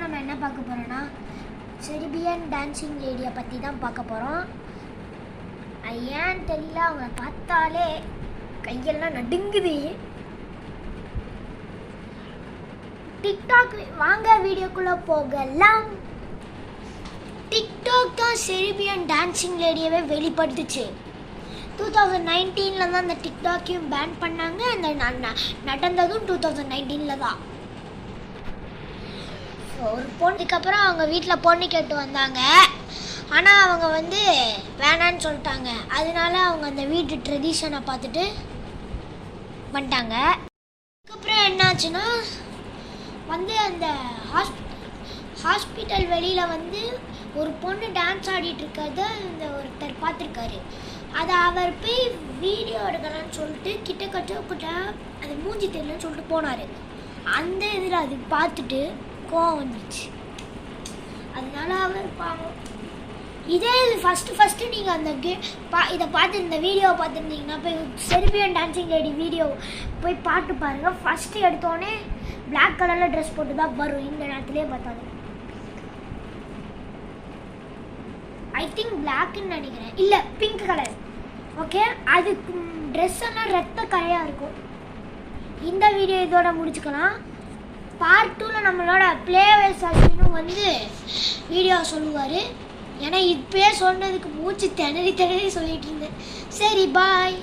நம்ம என்ன பார்க்க போகிறோன்னா செர்பியன் டான்சிங் லேடியை பற்றி தான் பார்க்க போகிறோம். ஏன்னு தெரியல, அவங்கள பார்த்தாலே கையெல்லாம் நடுங்குது. டிக்டாக் வாங்க வீடியோக்குள்ளே போகலாம். டிக்டாக் தான் செர்பியன் டான்சிங் லேடியவே வெளிப்படுத்துச்சு. 2019 தான் அந்த டிக்டாக்கையும் பேன் பண்ணாங்க. அந்த நடந்ததும் 2019 தான். ஒரு பொண்ணுக்கப்புறம் அவங்க வீட்டில் பொண்ணு கேட்டு வந்தாங்க. ஆனால் அவங்க வேணான்னு சொல்லிட்டாங்க. அதனால அவங்க அந்த வீட்டு ட்ரெடிஷனை பார்த்துட்டு வந்துட்டாங்க. அதுக்கப்புறம் என்னாச்சுன்னா அந்த ஹாஸ்பிட்டல் வெளியில் ஒரு பொண்ணு டான்ஸ் ஆடிட்டு இருக்கிறத ஒருத்தர் பார்த்துருக்காரு. அதை அவர் போய் வீடியோ எடுக்கலான்னு சொல்லிட்டு கிட்ட அது மூஞ்சி தெரியலன்னு சொல்லிட்டு போனார். அந்த இதில் அது பார்த்துட்டு கோவம் வந்துச்சு. அதனால அவர் பாவம். இதே இது ஃபஸ்ட்டு நீங்கள் இதை பார்த்து இந்த வீடியோவை பார்த்துருந்தீங்கன்னா போய் செர்பியன் டான்சிங் லேடி வீடியோ போய் பாட்டு பாருங்கள். ஃபஸ்ட்டு எடுத்தோடனே பிளாக் கலரில் ட்ரெஸ் போட்டு தான் வரும். இந்த நேரத்துலேயே பார்த்தாங்க. ஐ திங்க் பிளாக்குன்னு நினைக்கிறேன், இல்லை பிங்க் கலர். ஓகே, அது ட்ரெஸ் எல்லாம் ரத்த கரையாக இருக்கும். இந்த வீடியோ இதோட முடிச்சுக்கலாம். பார்ட் 2ல் நம்மளோட பிளேவேஸ் அஸ்வினும் வீடியோ சொல்லுவார். ஏன்னா இப்பயே சொன்னதுக்கு மூச்சு திணறி சொல்லிட்டு இருந்தேன். சரி, பாய்.